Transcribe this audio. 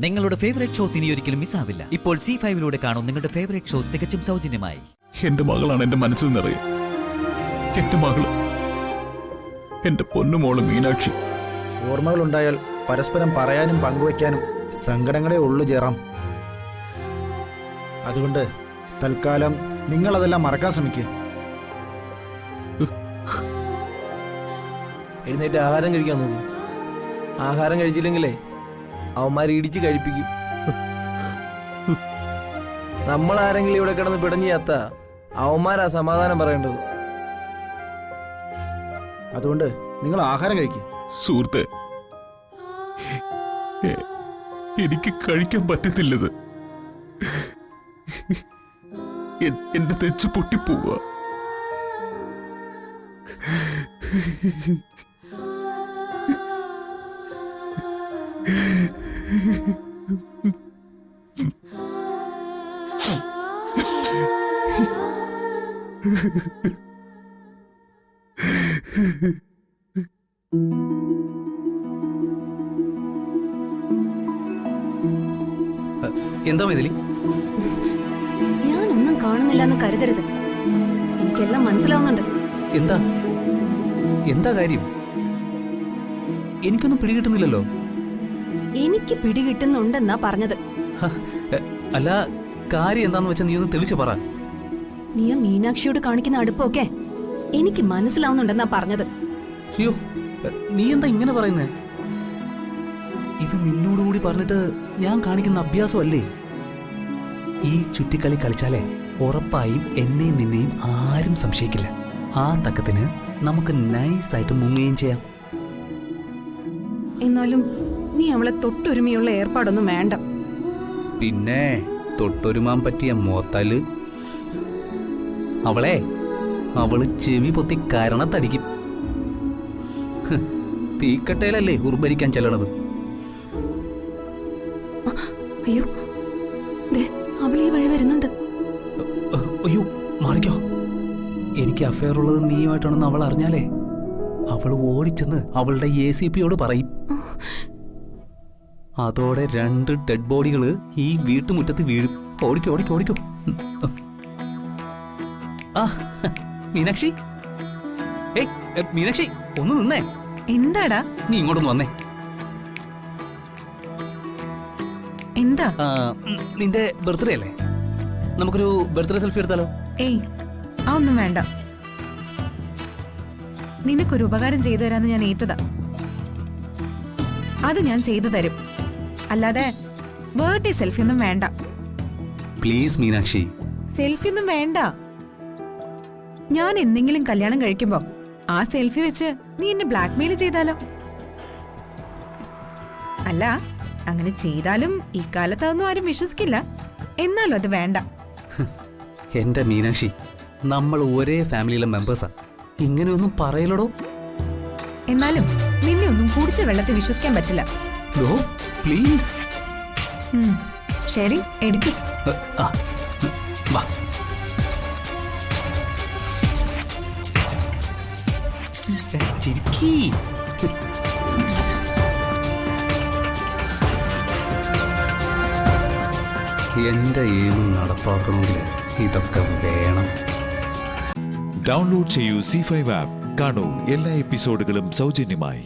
നിങ്ങളുടെ favourite shows ഇനി ഒരിക്കലും മിസ്സാവില്ല. ഇപ്പോൾ C5 കാണും നിങ്ങളുടെ ഫേവറേറ്റ് ഷോ തികച്ചും സൗജന്യമായി. എന്റെ മകളാണ് എന്റെ മനസ്സിൽ നിറയെ. എന്റെ മകള്, എന്റെ പൊന്നുമോള് മീനാക്ഷി. ഓർമ്മകളുണ്ടായാൽ പരസ്പരം പറയാനും പങ്കുവയ്ക്കാനും സങ്കടങ്ങളെ ഉള്ളു ചേറാം. അതുകൊണ്ട് തൽക്കാലം നിങ്ങളതെല്ലാം മറക്കാൻ ശ്രമിക്കുക. എഴുന്നേറ്റ് ആഹാരം കഴിക്കാൻ നോക്കും. ആഹാരം കഴിച്ചില്ലെങ്കിലേ അവന്മാർ ഇടിച്ച് കഴിപ്പിക്കും. നമ്മൾ ആരെങ്കിലും ഇവിടെ കിടന്ന് പിടഞ്ഞു ചത്ത അവന്മാരാ സമാധാനം പറയേണ്ടത്. അതുകൊണ്ട് നിങ്ങൾ ആഹാരം കഴിക്കുക. സുഹൃത്തെ, എനിക്ക് കഴിക്കാൻ പറ്റത്തില്ലത്. എന്റെ തെച്ച് പൊട്ടിപ്പോവുക. എന്താ മൈഥിലി? ഞാനൊന്നും കാണുന്നില്ല എന്ന് കരുതരുത്. എനിക്കെല്ലാം മനസ്സിലാവുന്നുണ്ട്. എന്താ എന്താ കാര്യം? എനിക്കൊന്നും പിടികിട്ടുന്നില്ലല്ലോ. എനിക്ക് പിടികിട്ടുന്നുണ്ടെന്നാ പറഞ്ഞത്. അല്ല, കാര്യം എന്താന്ന് വെച്ചാൽ നീ ഒന്ന് തെളിച്ചു പറ. നീ ആ മീനാക്ഷിയോട് കാണിക്കുന്ന അടുപ്പൊക്കെ എനിക്ക് മനസ്സിലാവുന്നുണ്ടെന്നാ പറഞ്ഞത്. അയ്യോ, നീ എന്താ ഇങ്ങനെ പറയുന്നേ? ഇത് നിന്നോടുകൂടി പറഞ്ഞിട്ട് ഞാൻ കാണിക്കുന്ന അഭ്യാസമല്ലേ? ഈ ചുറ്റിക്കളി കളിച്ചാലേ ഉറപ്പായും എന്നെയും നിന്നെയും ആരും സംശയിക്കില്ല. ആ തക്കത്തിന് നമുക്ക് നൈസായിട്ട് മുങ്ങുകയും ചെയ്യാം. എന്നാലും നീ അവളെ തൊട്ടൊരുമയുള്ള ഏർപ്പാടൊന്നും വേണ്ട. പിന്നെ തൊട്ടൊരുമാൻ പറ്റിയ മോത്തല് അവള് ചെവി പൊത്തി കരണത്തടിക്കും. തീക്കട്ടയിലല്ലേ ഉർബരിക്കാൻ ചെല്ലണത്. അയ്യോ, അവൾ ഈ വഴി വരുന്നുണ്ട്. അയ്യോ, മാറിക്കോ. എനിക്ക് അഫയർ ഉള്ളത് നീയുമായിട്ടാണെന്ന് അവൾ അറിഞ്ഞാലേ അവള് ഓടിച്ചെന്ന് അവളുടെ ACPയോട് പറയും. അതോടെ 2 ഡെഡ് ബോഡികള് ഈ വീട്ടുമുറ്റത്ത് വീഴും. ഓടിക്കോ ഓടിക്കോ ഓടിക്കോ. ആ മീനാക്ഷി, മീനാക്ഷി ഒന്ന് നിന്നേ. എന്താടാ? നീ ഇങ്ങോട്ടൊന്ന് വന്നേ. എന്താ? നിന്റെ ബർത്ത്ഡേ അല്ലേ? നമുക്കൊരു ബർത്ത്ഡേ സെൽഫി എടുത്താലോ? ഏയ്, അതൊന്നും വേണ്ട. നിനക്കൊരു ഉപകാരം ചെയ്തു തരാന്ന് ഞാൻ ഏറ്റതാ. അത് ഞാൻ ചെയ്തു തരും. അല്ലാതെ ബർത്ത്ഡേ സെൽഫി ഒന്നും വേണ്ട. പ്ലീസ് മീനാക്ഷി. സെൽഫി ഒന്നും വേണ്ട. ഞാൻ എന്തെങ്കിലും കല്യാണം കഴിക്കുമ്പോ ആ സെൽഫി വെച്ച് നീ എന്നെ ബ്ലാക്ക്മെയിൽ ചെയ്താലോ? അല്ല, അങ്ങനെ ചെയ്താലും ഇക്കാലത്ത് അതൊന്നും ആരും വിശ്വസിക്കില്ല. എന്നാലും അത് വേണ്ട. എന്റെ മീനാക്ഷി, നമ്മൾ ഒരേ ഫാമിലിയിലെ മെമ്പേഴ്സാ. ഇങ്ങനെയൊന്നും പറയലടോ. എന്നാലും നിന്നെ ഒന്നും കുടിച്ച വെള്ളത്തിൽ വിശ്വസിക്കാൻ പറ്റില്ല. പ്ലീസ്. ശരി, എടുക്കും. എന്റെ ഏതും നടപ്പാക്കണമെങ്കിൽ ഇതൊക്കെ വേണം. ഡൗൺലോഡ് ചെയ്യൂ C5 ആപ്പ്. കാണൂ എല്ലാ എപ്പിസോഡുകളും സൗജന്യമായി.